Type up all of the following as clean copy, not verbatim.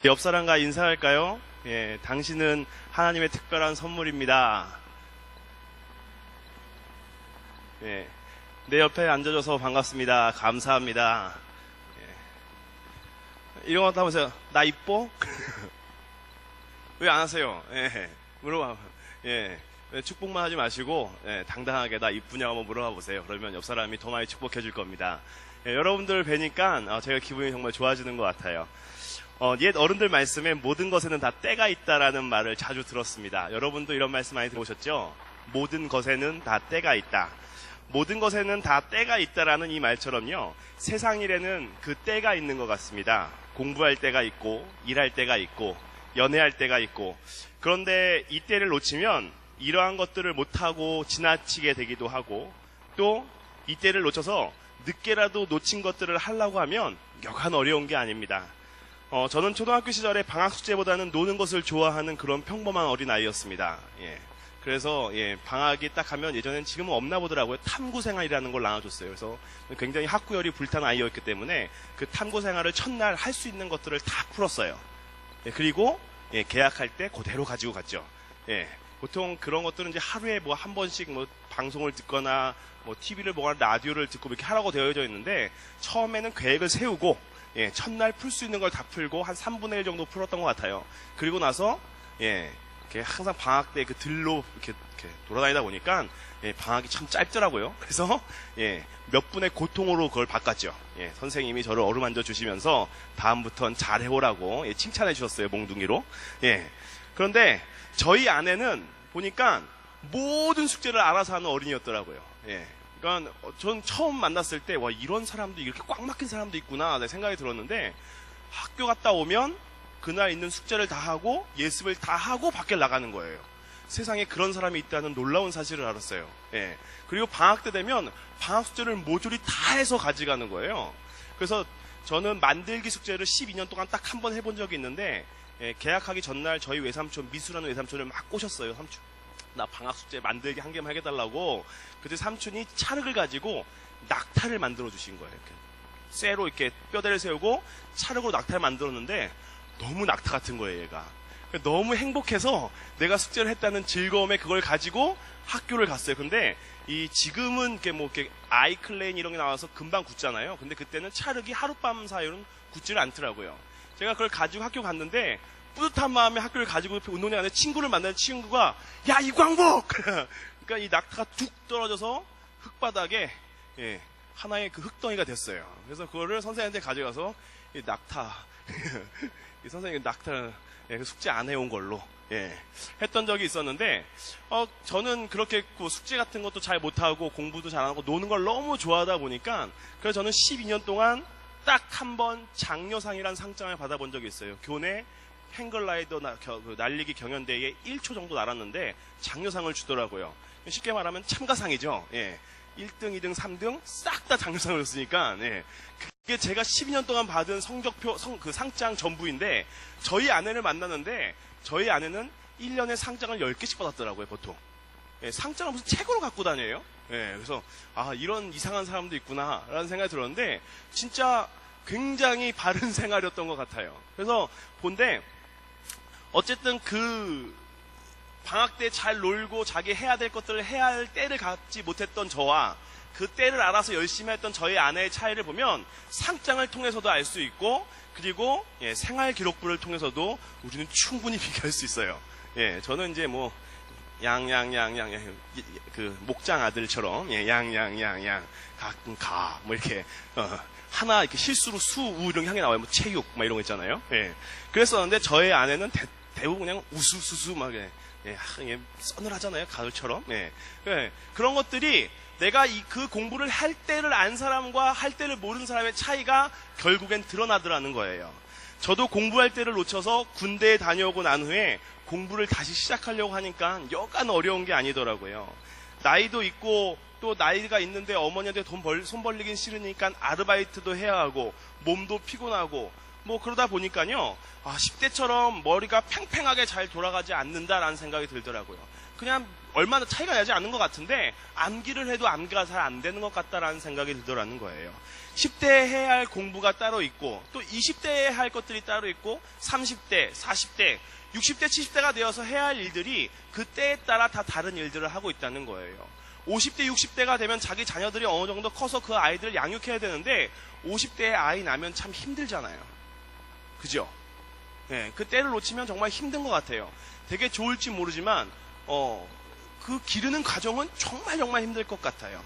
옆 사람과 인사할까요? 예, 당신은 하나님의 특별한 선물입니다. 예, 내 옆에 앉아줘서 반갑습니다. 감사합니다. 예, 이런 것도 하면서 나 이뻐? 왜 안 하세요? 예, 물어봐. 예, 축복만 하지 마시고 당당하게 나 이쁘냐고 한번 물어봐 보세요. 그러면 옆 사람이 더 많이 축복해 줄 겁니다. 예, 여러분들 뵈니까 제가 기분이 정말 좋아지는 것 같아요. 옛 어른들 말씀에 모든 것에는 다 때가 있다라는 말을 자주 들었습니다. 여러분도 이런 말씀 많이 들어보셨죠? 모든 것에는 다 때가 있다. 모든 것에는 다 때가 있다라는 이 말처럼요. 세상 일에는 그 때가 있는 것 같습니다. 공부할 때가 있고, 일할 때가 있고, 연애할 때가 있고. 그런데 이 때를 놓치면 이러한 것들을 못하고 지나치게 되기도 하고, 또 이 때를 놓쳐서 늦게라도 놓친 것들을 하려고 하면 여간 어려운 게 아닙니다. 저는 초등학교 시절에 방학 숙제보다는 노는 것을 좋아하는 그런 평범한 어린아이였습니다. 예. 그래서 방학이 딱 하면 예전엔 지금은 없나 보더라고요. 탐구생활이라는 걸 나눠줬어요. 그래서 굉장히 학구열이 불타는 아이였기 때문에 그 탐구생활을 첫날 할 수 있는 것들을 다 풀었어요. 예. 그리고 계약할 때 그대로 가지고 갔죠. 예. 보통 그런 것들은 이제 하루에 뭐 한 번씩 뭐 방송을 듣거나 뭐 TV를 보거나 라디오를 듣고 이렇게 하라고 되어져 있는데 처음에는 계획을 세우고 첫날 풀 수 있는 걸 다 풀고 한 3분의 1 정도 풀었던 것 같아요. 그리고 나서 이렇게 항상 방학 때 그 들로 이렇게 돌아다니다 보니까 방학이 참 짧더라고요. 그래서 몇 분의 고통으로 그걸 바꿨죠. 선생님이 저를 어루만져 주시면서 다음부턴 잘 해오라고 칭찬해 주셨어요. 몽둥이로. 그런데 저희 아내는 보니까 모든 숙제를 알아서 하는 어린이였더라고요. 그러니까 전 처음 만났을 때 와 이런 사람도 이렇게 꽉 막힌 사람도 있구나 생각이 들었는데 학교 갔다 오면 그날 있는 숙제를 다 하고 예습을 다 하고 밖에 나가는 거예요. 세상에 그런 사람이 있다는 놀라운 사실을 알았어요. 그리고 방학 때 되면 방학 숙제를 모조리 다 해서 가져가는 거예요. 그래서 저는 만들기 숙제를 12년 동안 딱 한 번 해본 적이 있는데 계약하기 전날 저희 외삼촌 미수라는 외삼촌을 막 꼬셨어요. 삼촌 나 방학 숙제 만들기 한 개만 해달라고. 그때 삼촌이 찰흙을 가지고 낙타를 만들어 주신 거예요. 이렇게 쇠로 이렇게 뼈대를 세우고 찰흙으로 낙타를 만들었는데 너무 낙타 같은 거예요, 얘가. 너무 행복해서 내가 숙제를 했다는 즐거움에 그걸 가지고 학교를 갔어요. 근데 지금은 이렇게 아이클레인 이런 게 나와서 금방 굳잖아요. 근데 그때는 찰흙이 하룻밤 사이로는 굳지를 않더라고요. 제가 그걸 가지고 학교 갔는데 뿌듯한 마음에 학교를 가지고 운동장 안에 친구를 만나는 친구가 야 이광복! 그러니까 이 낙타가 툭 떨어져서 흙바닥에 하나의 그 흙덩이가 됐어요. 그래서 그거를 선생님한테 가져가서 이 낙타 이 선생님 낙타 숙제 안 해온 걸로 했던 적이 있었는데 저는 그렇게 숙제 같은 것도 잘 못하고 공부도 잘 안 하고 노는 걸 너무 좋아하다 보니까 그래서 저는 12년 동안 딱 한 번 장려상이라는 상장을 받아본 적이 있어요. 교내 행글라이더 날리기 경연대회에 1초 정도 날았는데 장려상을 주더라고요. 쉽게 말하면 참가상이죠. 1등, 2등, 3등 싹 다 장려상을 줬으니까 그게 제가 12년 동안 받은 성적표, 그 상장 전부인데 저희 아내를 만났는데 저희 아내는 1년에 상장을 10개씩 받았더라고요. 보통. 상장을 무슨 책으로 갖고 다녀요. 그래서 이런 이상한 사람도 있구나 라는 생각이 들었는데 진짜 굉장히 바른 생활이었던 것 같아요. 그래서 본데 어쨌든 그 방학 때 잘 놀고 자기 해야 될 것들을 해야 할 때를 갖지 못했던 저와 그 때를 알아서 열심히 했던 저희 아내의 차이를 보면 상장을 통해서도 알 수 있고 그리고 생활 기록부를 통해서도 우리는 충분히 비교할 수 있어요. 저는 이제 뭐 그 목장 아들처럼 양양양양 가끔 뭐 이렇게 하나 이렇게 실수로 우 이런 게 한 개 나와요. 뭐 체육 막 이런 거 있잖아요. 그랬었는데 저의 아내는 대부분 그냥 우수수수 막 서늘하잖아요. 가을처럼. 그런 것들이 내가 그 공부를 할 때를 안 사람과 할 때를 모르는 사람의 차이가 결국엔 드러나더라는 거예요. 저도 공부할 때를 놓쳐서 군대에 다녀오고 난 후에 공부를 다시 시작하려고 하니까 여간 어려운 게 아니더라고요. 나이도 있고 또 나이가 있는데 어머니한테 손 벌리긴 싫으니까 아르바이트도 해야 하고 몸도 피곤하고 뭐 그러다 보니까요 10대처럼 머리가 팽팽하게 잘 돌아가지 않는다라는 생각이 들더라고요. 그냥 얼마나 차이가 나지 않는 것 같은데 암기를 해도 암기가 잘 안 되는 것 같다라는 생각이 들더라는 거예요. 10대에 해야 할 공부가 따로 있고 또 20대에 할 것들이 따로 있고 30대, 40대, 60대, 70대가 되어서 해야 할 일들이 그때에 따라 다 다른 일들을 하고 있다는 거예요. 50대, 60대가 되면 자기 자녀들이 어느 정도 커서 그 아이들을 양육해야 되는데 50대에 아이 나면 참 힘들잖아요. 그죠? 네, 그 때를 놓치면 정말 힘든 것 같아요. 되게 좋을지 모르지만 그 기르는 과정은 정말 힘들 것 같아요.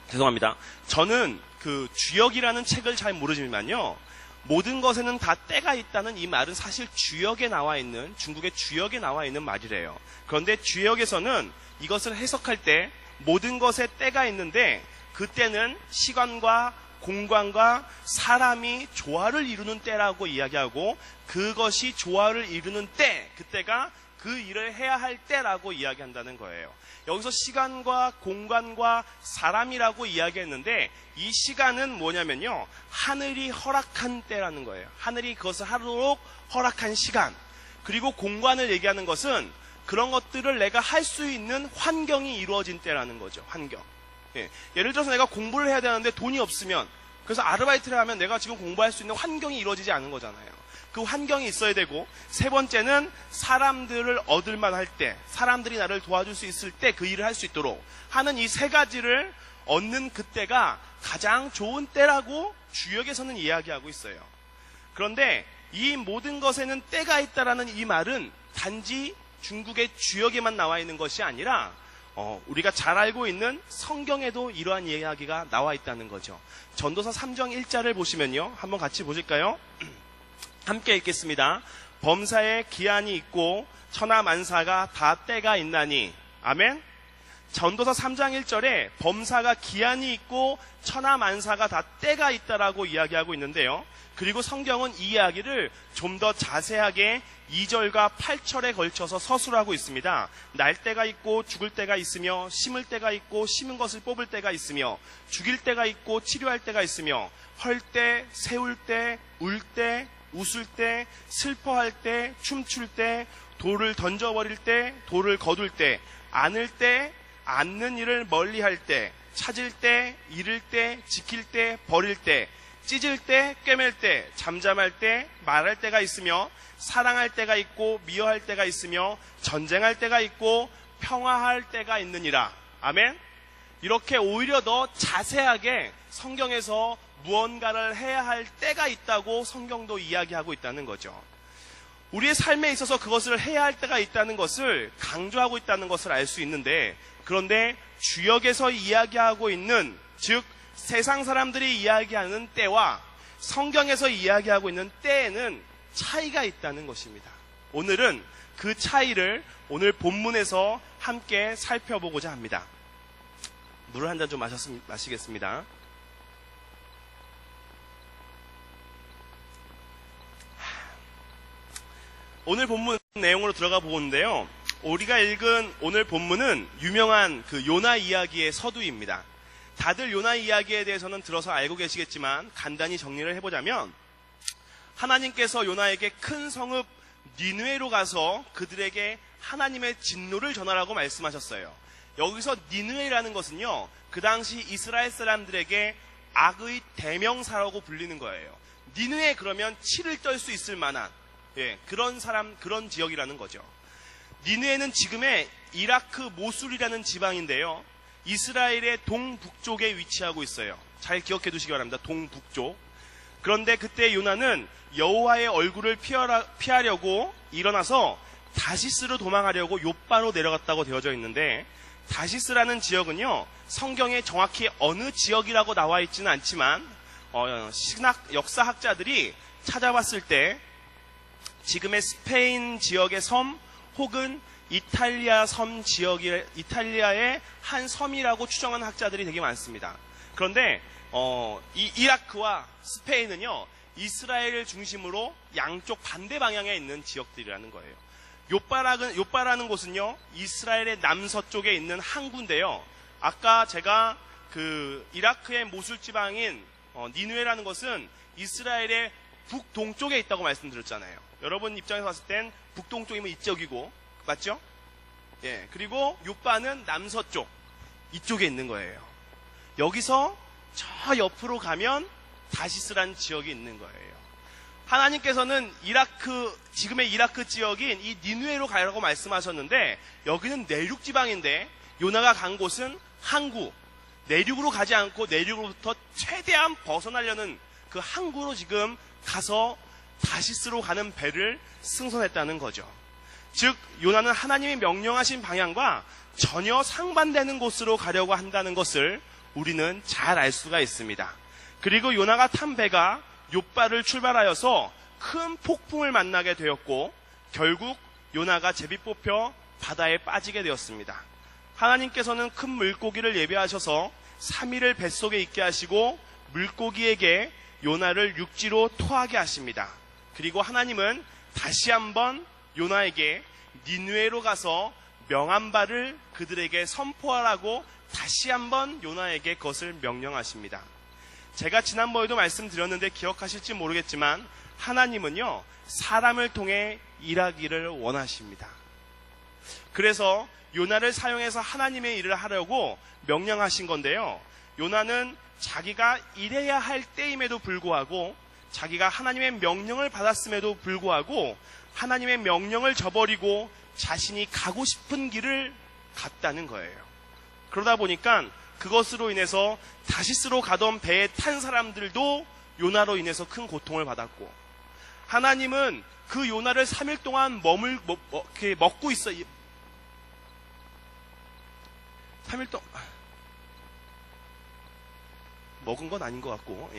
죄송합니다. 저는 그 주역이라는 책을 잘 모르지만요. 모든 것에는 다 때가 있다는 이 말은 사실 주역에 나와 있는, 중국의 주역에 나와 있는 말이래요. 그런데 주역에서는 이것을 해석할 때 모든 것에 때가 있는데 그 때는 시간과 공간과 사람이 조화를 이루는 때라고 이야기하고 그것이 조화를 이루는 때, 그때가 그 일을 해야 할 때라고 이야기한다는 거예요. 여기서 시간과 공간과 사람이라고 이야기했는데 이 시간은 뭐냐면요. 하늘이 허락한 때라는 거예요. 하늘이 그것을 하도록 허락한 시간. 그리고 공간을 얘기하는 것은 그런 것들을 내가 할 수 있는 환경이 이루어진 때라는 거죠. 환경. 예. 예를 들어서 내가 공부를 해야 되는데 돈이 없으면 그래서 아르바이트를 하면 내가 지금 공부할 수 있는 환경이 이루어지지 않은 거잖아요. 그 환경이 있어야 되고 세 번째는 사람들을 얻을만 할 때, 사람들이 나를 도와줄 수 있을 때 그 일을 할 수 있도록 하는 이 세 가지를 얻는 그때가 가장 좋은 때라고 주역에서는 이야기하고 있어요. 그런데 이 모든 것에는 때가 있다라는 이 말은 단지 중국의 주역에만 나와 있는 것이 아니라 우리가 잘 알고 있는 성경에도 이러한 이야기가 나와 있다는 거죠. 전도서 3장 1절을 보시면요. 한번 같이 보실까요? 함께 읽겠습니다. 범사에 기한이 있고 천하만사가 다 때가 있나니. 아멘. 전도서 3장 1절에 범사가 기한이 있고 천하만사가 다 때가 있다라고 이야기하고 있는데요. 그리고 성경은 이 이야기를 좀 더 자세하게 2절과 8절에 걸쳐서 서술하고 있습니다. 날 때가 있고 죽을 때가 있으며 심을 때가 있고 심은 것을 뽑을 때가 있으며 죽일 때가 있고 치료할 때가 있으며 헐 때, 세울 때, 울 때, 웃을 때, 슬퍼할 때, 춤출 때, 돌을 던져버릴 때, 돌을 거둘 때, 안을 때, 앉는 일을 멀리할 때, 찾을 때, 잃을 때, 지킬 때, 버릴 때, 찢을 때, 꿰맬 때, 잠잠할 때, 말할 때가 있으며 사랑할 때가 있고 미워할 때가 있으며 전쟁할 때가 있고 평화할 때가 있느니라. 아멘. 이렇게 오히려 더 자세하게 성경에서 무언가를 해야 할 때가 있다고 성경도 이야기하고 있다는 거죠. 우리의 삶에 있어서 그것을 해야 할 때가 있다는 것을 강조하고 있다는 것을 알 수 있는데, 그런데 주역에서 이야기하고 있는, 즉 세상 사람들이 이야기하는 때와 성경에서 이야기하고 있는 때에는 차이가 있다는 것입니다. 오늘은 그 차이를 오늘 본문에서 함께 살펴보고자 합니다. 물을 한 잔 좀 마시겠습니다. 오늘 본문 내용으로 들어가 보는데요. 우리가 읽은 오늘 본문은 유명한 그 요나 이야기의 서두입니다. 다들 요나 이야기에 대해서는 들어서 알고 계시겠지만 간단히 정리를 해보자면 하나님께서 요나에게 큰 성읍 니느웨로 가서 그들에게 하나님의 진노를 전하라고 말씀하셨어요. 여기서 니느웨라는 것은요, 그 당시 이스라엘 사람들에게 악의 대명사라고 불리는 거예요. 니느웨 그러면 치를 떨 수 있을 만한 그런 지역이라는 거죠. 니느웨는 지금의 이라크 모술이라는 지방인데요. 이스라엘의 동북쪽에 위치하고 있어요. 잘 기억해 두시기 바랍니다. 동북쪽. 그런데 그때 요나는 여호와의 얼굴을 피하려고 일어나서 다시스로 도망하려고 욥바로 내려갔다고 되어져 있는데, 다시스라는 지역은요, 성경에 정확히 어느 지역이라고 나와 있지는 않지만 신학 역사학자들이 찾아봤을 때 지금의 스페인 지역의 섬 혹은 이탈리아 섬 지역이 이탈리아의 한 섬이라고 추정하는 학자들이 되게 많습니다. 그런데 이 이라크와 스페인은요, 이스라엘을 중심으로 양쪽 반대 방향에 있는 지역들이라는 거예요. 욥바라는 곳은요, 이스라엘의 남서쪽에 있는 항구인데요. 아까 제가 그 이라크의 모술 지방인 니느웨라는 것은 이스라엘의 북동쪽에 있다고 말씀드렸잖아요. 여러분 입장에서 봤을 땐 북동쪽이면 이쪽이고, 맞죠? 예, 그리고 요바는 남서쪽 이쪽에 있는 거예요. 여기서 저 옆으로 가면 다시스란 지역이 있는 거예요. 하나님께서는 지금의 이라크 지역인 이 니누에로 가라고 말씀하셨는데, 여기는 내륙 지방인데 요나가 간 곳은 항구, 내륙으로 가지 않고 내륙으로부터 최대한 벗어나려는 그 항구로 지금 가서 다시스로 가는 배를 승선했다는 거죠. 즉 요나는 하나님이 명령하신 방향과 전혀 상반되는 곳으로 가려고 한다는 것을 우리는 잘 알 수가 있습니다. 그리고 요나가 탄 배가 욥바를 출발하여서 큰 폭풍을 만나게 되었고, 결국 요나가 제비 뽑혀 바다에 빠지게 되었습니다. 하나님께서는 큰 물고기를 예비하셔서 3일을 뱃속에 있게 하시고 물고기에게 요나를 육지로 토하게 하십니다. 그리고 하나님은 다시 한번 요나에게 니느웨로 가서 명한 바를 그들에게 선포하라고 다시 한번 요나에게 그것을 명령하십니다. 제가 지난번에도 말씀드렸는데 기억하실지 모르겠지만, 하나님은요 사람을 통해 일하기를 원하십니다. 그래서 요나를 사용해서 하나님의 일을 하려고 명령하신 건데요, 요나는 자기가 일해야 할 때임에도 불구하고, 자기가 하나님의 명령을 받았음에도 불구하고 하나님의 명령을 저버리고 자신이 가고 싶은 길을 갔다는 거예요. 그러다 보니까 그것으로 인해서 다시스로 가던 배에 탄 사람들도 요나로 인해서 큰 고통을 받았고, 하나님은 그 요나를 3일 동안 먹고 있어. 3일 동안 먹은 건 아닌 것 같고,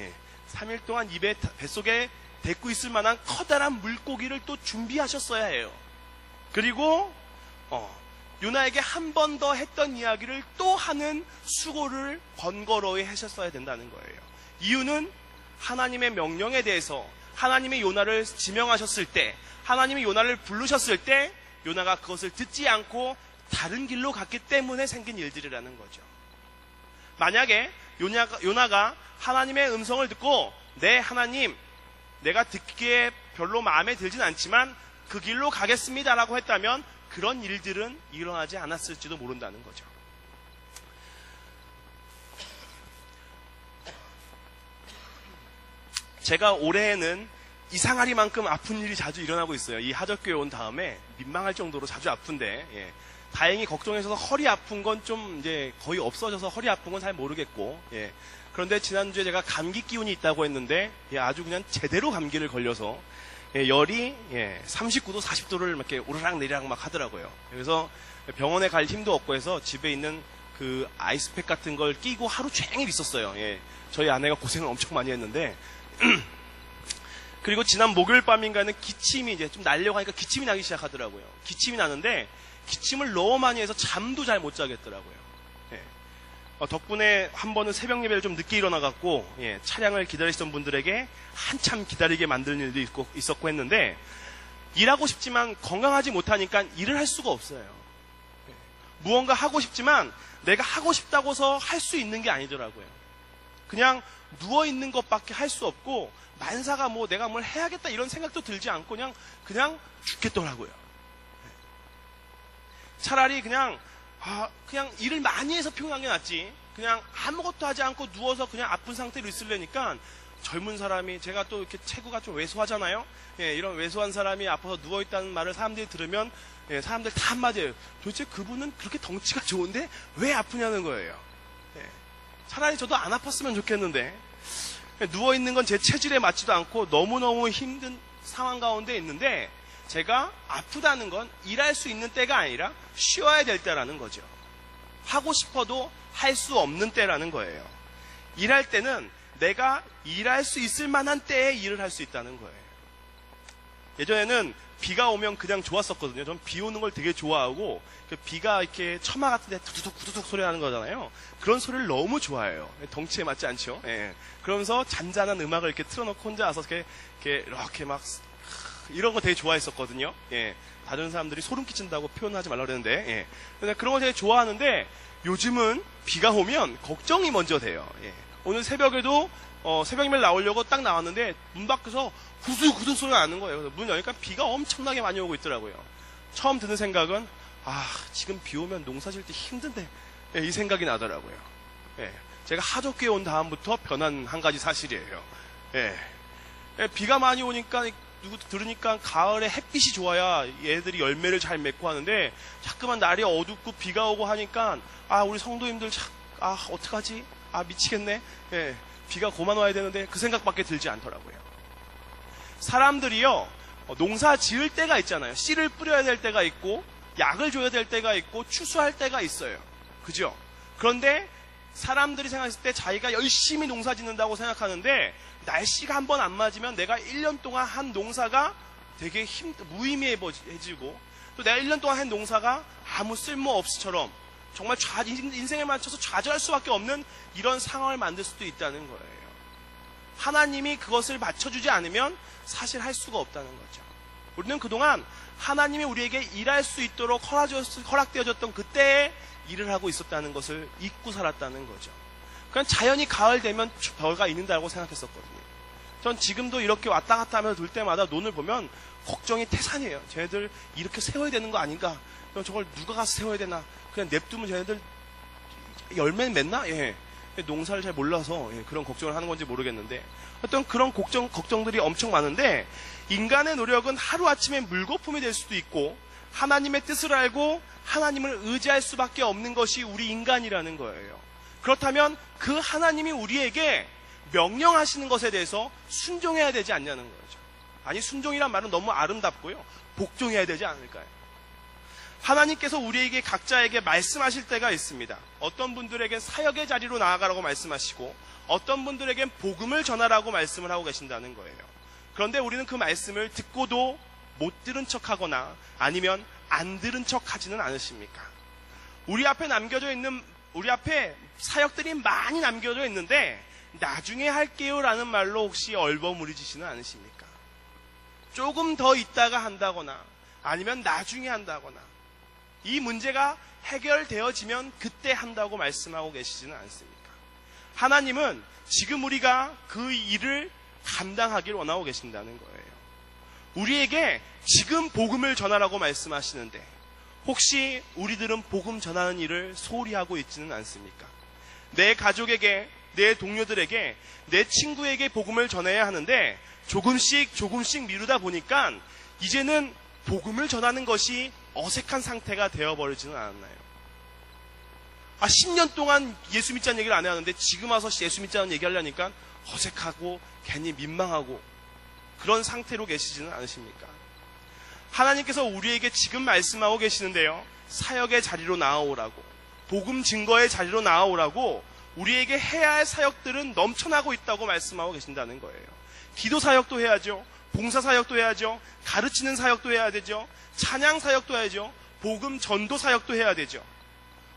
3일 동안 뱃속에 데리고 있을 만한 커다란 물고기를 또 준비하셨어야 해요. 그리고 요나에게 한 번 더 했던 이야기를 또 하는 수고를 번거로이 하셨어야 된다는 거예요. 이유는 하나님의 명령에 대해서, 하나님의 요나를 지명하셨을 때, 하나님의 요나를 부르셨을 때 요나가 그것을 듣지 않고 다른 길로 갔기 때문에 생긴 일들이라는 거죠. 만약에 요나가 하나님의 음성을 듣고, 네 하나님, 내가 듣기에 별로 마음에 들진 않지만 그 길로 가겠습니다 라고 했다면 그런 일들은 일어나지 않았을지도 모른다는 거죠. 제가 올해에는 이상하리만큼 아픈 일이 자주 일어나고 있어요. 이 하적교에 온 다음에 민망할 정도로 자주 아픈데, 다행히 걱정해서 허리 아픈 건 좀 이제 거의 없어져서 허리 아픈 건 잘 모르겠고, 그런데 지난주에 제가 감기 기운이 있다고 했는데, 아주 그냥 제대로 감기를 걸려서 열이 39도 40도를 이렇게 오르락 내리락 막 하더라고요. 그래서 병원에 갈 힘도 없고 해서 집에 있는 그 아이스팩 같은 걸 끼고 하루 종일 있었어요. 저희 아내가 고생을 엄청 많이 했는데 그리고 지난 목요일 밤인가는 기침이 이제 좀 나려고 하니까 기침이 나기 시작하더라고요. 기침이 나는데 기침을 너무 많이 해서 잠도 잘 못 자겠더라고요. 덕분에 한 번은 새벽 예배를 좀 늦게 일어나갖고 차량을 기다리시던 분들에게 한참 기다리게 만드는 일도 있었고 했는데, 일하고 싶지만 건강하지 못하니까 일을 할 수가 없어요. 무언가 하고 싶지만 내가 하고 싶다고서 할 수 있는 게 아니더라고요. 그냥 누워있는 것밖에 할 수 없고, 만사가 내가 뭘 해야겠다 이런 생각도 들지 않고 그냥 죽겠더라고요. 차라리 그냥 일을 많이 해서 피곤한 게 낫지, 그냥 아무것도 하지 않고 누워서 그냥 아픈 상태로 있으려니까, 젊은 사람이, 제가 또 이렇게 체구가 좀 왜소하잖아요. 이런 왜소한 사람이 아파서 누워있다는 말을 사람들이 들으면, 사람들 다 한마디예요. 도대체 그분은 그렇게 덩치가 좋은데 왜 아프냐는 거예요. 차라리 저도 안 아팠으면 좋겠는데, 누워있는 건 제 체질에 맞지도 않고 너무너무 힘든 상황 가운데 있는데, 제가 아프다는 건 일할 수 있는 때가 아니라 쉬어야 될 때라는 거죠. 하고 싶어도 할 수 없는 때라는 거예요. 일할 때는 내가 일할 수 있을 만한 때에 일을 할 수 있다는 거예요. 예전에는 비가 오면 그냥 좋았었거든요. 전 비 오는 걸 되게 좋아하고, 그 비가 이렇게 처마 같은 데 두두둑 소리 나는 거잖아요. 그런 소리를 너무 좋아해요. 덩치에 맞지 않죠? 그러면서 잔잔한 음악을 이렇게 틀어놓고 혼자 와서 이렇게 막 이런 거 되게 좋아했었거든요. 다른 사람들이 소름 끼친다고 표현하지 말라고 그랬는데, 근데 그런 거 되게 좋아하는데, 요즘은 비가 오면 걱정이 먼저 돼요. 오늘 새벽에도 새벽임을 나오려고 딱 나왔는데 문 밖에서 구두구두 소리가 나는 거예요. 그래서 문 여니까 비가 엄청나게 많이 오고 있더라고요. 처음 드는 생각은 지금 비 오면 농사 질 때 힘든데, 예, 이 생각이 나더라고요. 예, 제가 하덕교에 온 다음부터 변한 한 가지 사실이에요. 예, 비가 많이 오니까 들으니까 가을에 햇빛이 좋아야 얘들이 열매를 잘 맺고 하는데, 자꾸만 날이 어둡고 비가 오고 하니까 우리 성도님들 어떡하지? 미치겠네. 예, 비가 그만 와야 되는데 그 생각밖에 들지 않더라고요. 사람들이요, 농사 지을 때가 있잖아요. 씨를 뿌려야 될 때가 있고, 약을 줘야 될 때가 있고, 추수할 때가 있어요. 그죠? 그런데 사람들이 생각했을 때 자기가 열심히 농사 짓는다고 생각하는데, 날씨가 한번 안 맞으면 내가 1년 동안 한 농사가 되게 무의미해지고, 또 내가 1년 동안 한 농사가 아무 쓸모 없이처럼 정말 인생에 맞춰서 좌절할 수밖에 없는 이런 상황을 만들 수도 있다는 거예요. 하나님이 그것을 맞춰주지 않으면 사실 할 수가 없다는 거죠. 우리는 그동안 하나님이 우리에게 일할 수 있도록 허락되어졌던 그때에 일을 하고 있었다는 것을 잊고 살았다는 거죠. 그냥 자연히 가을 되면 벼가 있는다고 생각했었거든요. 전 지금도 이렇게 왔다 갔다 하면서 돌 때마다 논을 보면 걱정이 태산이에요. 쟤네들 이렇게 세워야 되는 거 아닌가? 저걸 누가 가서 세워야 되나? 그냥 냅두면 쟤네들 열매는 맺나? 예. 농사를 잘 몰라서 그런 걱정을 하는 건지 모르겠는데, 어떤 그런 걱정들이 엄청 많은데, 인간의 노력은 하루아침에 물거품이 될 수도 있고, 하나님의 뜻을 알고 하나님을 의지할 수밖에 없는 것이 우리 인간이라는 거예요. 그렇다면 그 하나님이 우리에게 명령하시는 것에 대해서 순종해야 되지 않냐는 거죠. 아니, 순종이란 말은 너무 아름답고요, 복종해야 되지 않을까요? 하나님께서 우리에게 각자에게 말씀하실 때가 있습니다. 어떤 분들에겐 사역의 자리로 나아가라고 말씀하시고, 어떤 분들에겐 복음을 전하라고 말씀을 하고 계신다는 거예요. 그런데 우리는 그 말씀을 듣고도 못 들은 척하거나 아니면 안 들은 척하지는 않으십니까? 우리 앞에 사역들이 많이 남겨져 있는데, 나중에 할게요 라는 말로 혹시 얼버무리지시는 않으십니까? 조금 더 있다가 한다거나 아니면 나중에 한다거나, 이 문제가 해결되어지면 그때 한다고 말씀하고 계시지는 않습니까? 하나님은 지금 우리가 그 일을 감당하길 원하고 계신다는 거예요. 우리에게 지금 복음을 전하라고 말씀하시는데, 혹시 우리들은 복음 전하는 일을 소홀히 하고 있지는 않습니까? 내 가족에게, 내 동료들에게, 내 친구에게 복음을 전해야 하는데 조금씩 미루다 보니까 이제는 복음을 전하는 것이 어색한 상태가 되어버리지는 않았나요? 10년 동안 예수 믿자는 얘기를 안 해왔는데 지금 와서 예수 믿자는 얘기하려니까 어색하고 괜히 민망하고 그런 상태로 계시지는 않으십니까? 하나님께서 우리에게 지금 말씀하고 계시는데요, 사역의 자리로 나아오라고, 복음 증거의 자리로 나아오라고, 우리에게 해야 할 사역들은 넘쳐나고 있다고 말씀하고 계신다는 거예요. 기도 사역도 해야죠, 봉사 사역도 해야죠, 가르치는 사역도 해야 되죠, 찬양 사역도 해야죠, 복음 전도 사역도 해야 되죠.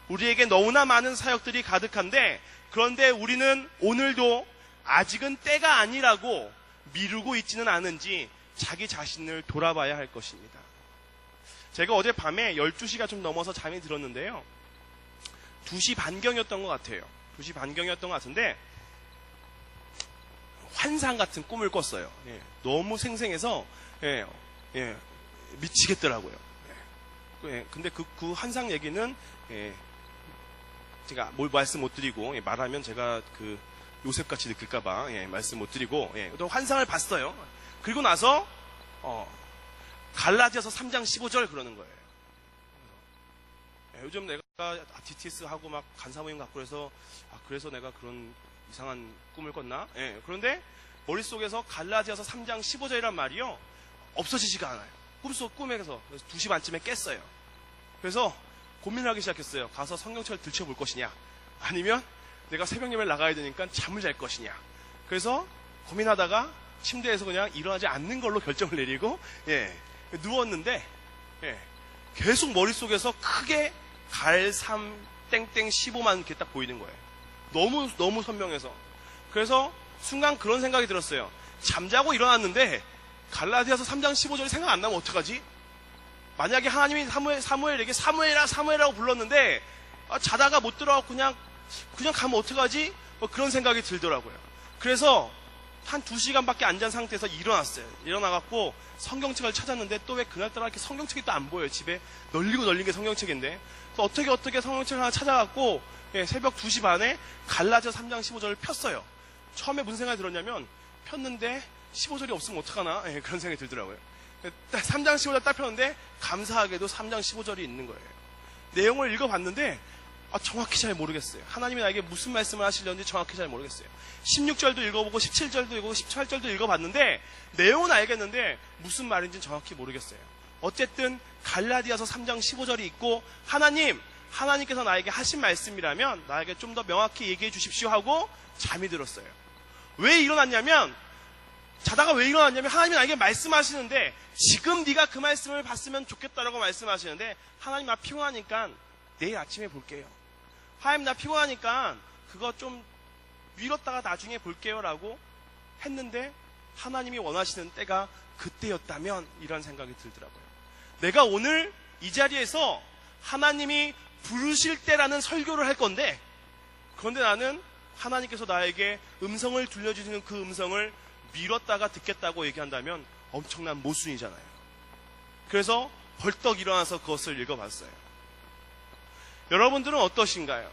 우리에게 너무나 많은 사역들이 가득한데, 그런데 우리는 오늘도 아직은 때가 아니라고 미루고 있지는 않은지 자기 자신을 돌아봐야 할 것입니다. 제가 어제 밤에 12시가 좀 넘어서 잠이 들었는데요, 2시 반경이었던 것 같아요. 2시 반경이었던 것 같은데 환상 같은 꿈을 꿨어요. 너무 생생해서 미치겠더라고요. 근데 그 환상 얘기는 제가 말씀 못 드리고, 말하면 제가 그 요셉같이 느낄까봐 말씀 못 드리고, 또 환상을 봤어요. 그리고 나서 갈라디아서 3장 15절 그러는 거예요. 요즘 내가 DTS 하고 막 간사 모임 갖고 그래서 내가 그런 이상한 꿈을 꿨나? 그런데 머릿속에서 갈라디아서 3장 15절이란 말이요, 없어지지가 않아요. 꿈에서. 그래서 2시 반쯤에 깼어요. 그래서 고민을 하기 시작했어요. 가서 성경책을 들춰볼 것이냐, 아니면 내가 새벽 예배를 나가야 되니까 잠을 잘 것이냐. 그래서 고민하다가 침대에서 그냥 일어나지 않는 걸로 결정을 내리고 누웠는데 계속 머릿속에서 크게 갈3 땡땡 15만 이렇게 딱 보이는 거예요. 너무 선명해서. 그래서 순간 그런 생각이 들었어요. 잠자고 일어났는데 갈라디아서 3장 15절이 생각 안 나면 어떡하지? 만약에 하나님이 사무엘에게 사무엘이라고 불렀는데 자다가 못 들어가고 그냥 가면 어떡하지? 그런 생각이 들더라고요. 그래서 한 2시간밖에 안 잔 상태에서 일어났어요. 일어나갖고 성경책을 찾았는데 또 왜 그날따라 이렇게 성경책이 또 안 보여요. 집에 널리고 널린 게 성경책인데. 그래서 어떻게 성경책을 하나 찾아갖고 새벽 2시 반에 갈라디아 3장 15절을 폈어요. 처음에 무슨 생각이 들었냐면 폈는데 15절이 없으면 어떡하나 그런 생각이 들더라고요. 3장 15절 딱 폈는데 감사하게도 3장 15절이 있는 거예요. 내용을 읽어봤는데 정확히 잘 모르겠어요. 하나님이 나에게 무슨 말씀을 하시려는지 정확히 잘 모르겠어요. 16절도 읽어보고 17절도 읽어보고 18절도 읽어봤는데 내용은 알겠는데 무슨 말인지는 정확히 모르겠어요. 어쨌든 갈라디아서 3장 15절이 있고 하나님께서 나에게 하신 말씀이라면 나에게 좀 더 명확히 얘기해 주십시오 하고 잠이 들었어요. 왜 일어났냐면 자다가 왜 일어났냐면 하나님이 나에게 말씀하시는데 지금 네가 그 말씀을 봤으면 좋겠다라고 말씀하시는데 하나님 나 피곤하니까 내일 아침에 볼게요. 하나님 나 피곤하니까 그거 좀 미뤘다가 나중에 볼게요 라고 했는데 하나님이 원하시는 때가 그때였다면 이런 생각이 들더라고요. 내가 오늘 이 자리에서 하나님이 부르실 때라는 설교를 할 건데 그런데 나는 하나님께서 나에게 음성을 들려주시는 그 음성을 미뤘다가 듣겠다고 얘기한다면 엄청난 모순이잖아요. 그래서 벌떡 일어나서 그것을 읽어봤어요. 여러분들은 어떠신가요?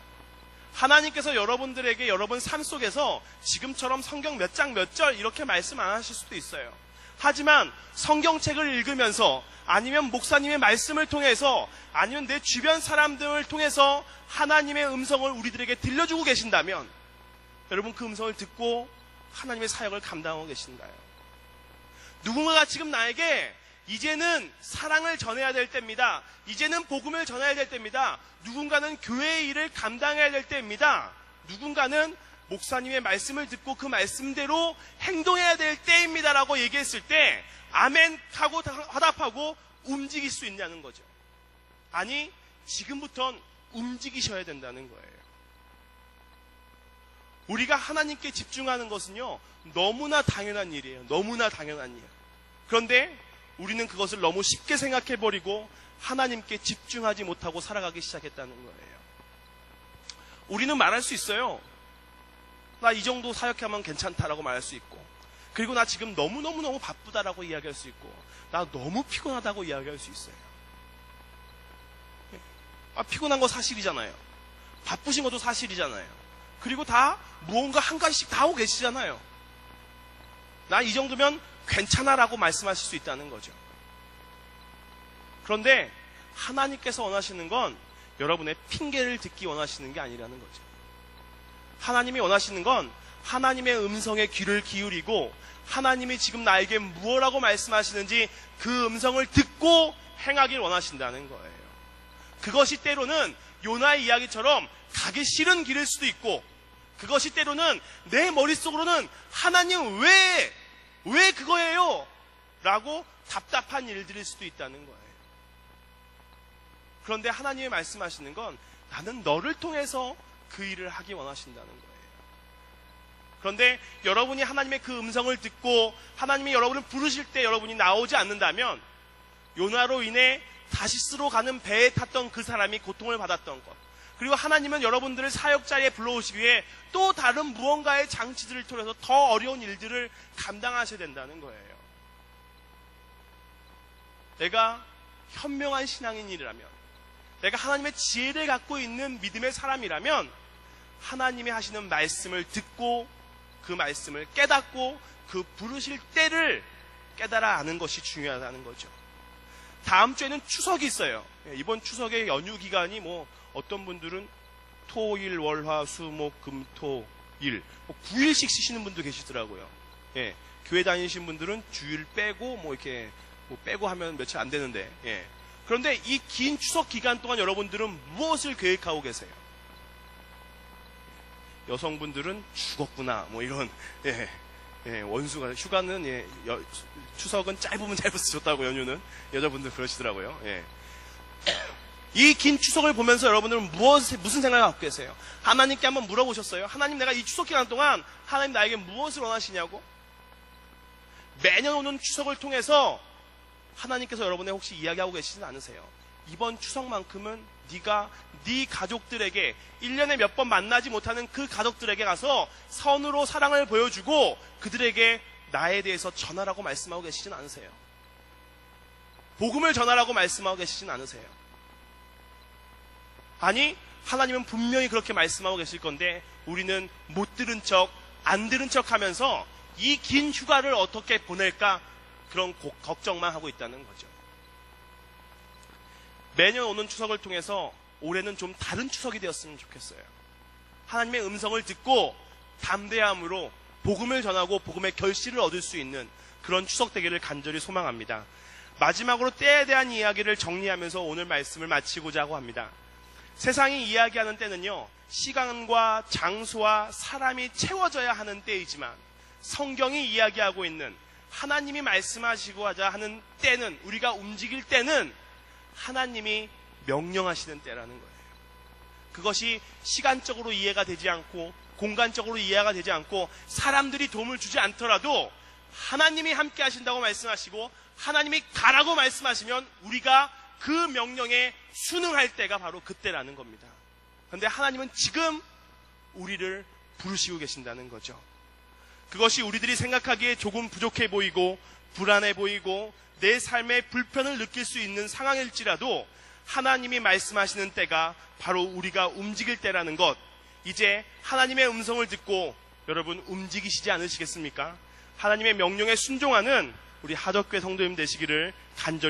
하나님께서 여러분들에게 여러분 삶 속에서 지금처럼 성경 몇 장 몇 절 이렇게 말씀 안 하실 수도 있어요. 하지만 성경책을 읽으면서 아니면 목사님의 말씀을 통해서 아니면 내 주변 사람들을 통해서 하나님의 음성을 우리들에게 들려주고 계신다면 여러분 그 음성을 듣고 하나님의 사역을 감당하고 계신가요? 누군가가 지금 나에게 이제는 사랑을 전해야 될 때입니다. 이제는 복음을 전해야 될 때입니다. 누군가는 교회의 일을 감당해야 될 때입니다. 누군가는 목사님의 말씀을 듣고 그 말씀대로 행동해야 될 때입니다 라고 얘기했을 때 아멘 하고 화답하고 움직일 수 있냐는 거죠. 아니 지금부터는 움직이셔야 된다는 거예요. 우리가 하나님께 집중하는 것은요 너무나 당연한 일이에요. 너무나 당연한 일. 그런데 우리는 그것을 너무 쉽게 생각해버리고 하나님께 집중하지 못하고 살아가기 시작했다는 거예요. 우리는 말할 수 있어요. 나 이 정도 사역하면 괜찮다라고 말할 수 있고 그리고 나 지금 너무너무 바쁘다라고 이야기할 수 있고 나 너무 피곤하다고 이야기할 수 있어요. 피곤한 거 사실이잖아요. 바쁘신 것도 사실이잖아요. 그리고 다 무언가 한 가지씩 다 하고 계시잖아요. 나 이 정도면 괜찮아라고 말씀하실 수 있다는 거죠. 그런데 하나님께서 원하시는 건 여러분의 핑계를 듣기 원하시는 게 아니라는 거죠. 하나님이 원하시는 건 하나님의 음성에 귀를 기울이고 하나님이 지금 나에게 무엇라고 말씀하시는지 그 음성을 듣고 행하길 원하신다는 거예요. 그것이 때로는 요나의 이야기처럼 가기 싫은 길일 수도 있고 그것이 때로는 내 머릿속으로는 하나님 왜 그거예요? 라고 답답한 일들일 수도 있다는 거예요. 그런데 하나님이 말씀하시는 건 나는 너를 통해서 그 일을 하기 원하신다는 거예요. 그런데 여러분이 하나님의 그 음성을 듣고 하나님이 여러분을 부르실 때 여러분이 나오지 않는다면 요나로 인해 다시스로 가는 배에 탔던 그 사람이 고통을 받았던 것 그리고 하나님은 여러분들을 사역자에 불러오시기 위해 또 다른 무언가의 장치들을 통해서 더 어려운 일들을 감당하셔야 된다는 거예요. 내가 현명한 신앙인이라면 내가 하나님의 지혜를 갖고 있는 믿음의 사람이라면 하나님이 하시는 말씀을 듣고 그 말씀을 깨닫고 그 부르실 때를 깨달아 아는 것이 중요하다는 거죠. 다음 주에는 추석이 있어요. 이번 추석의 연휴 기간이 어떤 분들은 토일 월화 수목 금토일 9일씩 쉬시는 분도 계시더라고요. 교회 다니시는 분들은 주일 빼고 이렇게 빼고 하면 며칠 안 되는데 그런데 이 긴 추석 기간 동안 여러분들은 무엇을 계획하고 계세요? 여성분들은 죽었구나 이런 원수가 휴가는 추석은 짧으면 짧아서 좋다고 연휴는 여자분들 그러시더라고요. 이 긴 추석을 보면서 여러분들은 무슨 생각을 갖고 계세요? 하나님께 한번 물어보셨어요? 하나님 내가 이 추석 기간 동안 하나님 나에게 무엇을 원하시냐고? 매년 오는 추석을 통해서 하나님께서 여러분의 혹시 이야기하고 계시진 않으세요? 이번 추석만큼은 네가 네 가족들에게 1년에 몇 번 만나지 못하는 그 가족들에게 가서 선으로 사랑을 보여주고 그들에게 나에 대해서 전하라고 말씀하고 계시진 않으세요. 복음을 전하라고 말씀하고 계시진 않으세요. 아니, 하나님은 분명히 그렇게 말씀하고 계실 건데 우리는 못 들은 척, 안 들은 척 하면서 이 긴 휴가를 어떻게 보낼까 그런 걱정만 하고 있다는 거죠. 매년 오는 추석을 통해서 올해는 좀 다른 추석이 되었으면 좋겠어요. 하나님의 음성을 듣고 담대함으로 복음을 전하고 복음의 결실을 얻을 수 있는 그런 추석 되기를 간절히 소망합니다. 마지막으로 때에 대한 이야기를 정리하면서 오늘 말씀을 마치고자 합니다. 세상이 이야기하는 때는요, 시간과 장소와 사람이 채워져야 하는 때이지만 성경이 이야기하고 있는 하나님이 말씀하시고자 하는 때는, 우리가 움직일 때는 하나님이 명령하시는 때라는 거예요. 그것이 시간적으로 이해가 되지 않고 공간적으로 이해가 되지 않고 사람들이 도움을 주지 않더라도 하나님이 함께 하신다고 말씀하시고 하나님이 가라고 말씀하시면 우리가 그 명령에 순응할 때가 바로 그때라는 겁니다. 그런데 하나님은 지금 우리를 부르시고 계신다는 거죠. 그것이 우리들이 생각하기에 조금 부족해 보이고 불안해 보이고 내 삶에 불편을 느낄 수 있는 상황일지라도 하나님이 말씀하시는 때가 바로 우리가 움직일 때라는 것, 이제 하나님의 음성을 듣고 여러분 움직이시지 않으시겠습니까? 하나님의 명령에 순종하는 우리 하덕교회 성도님 되시기를 간절히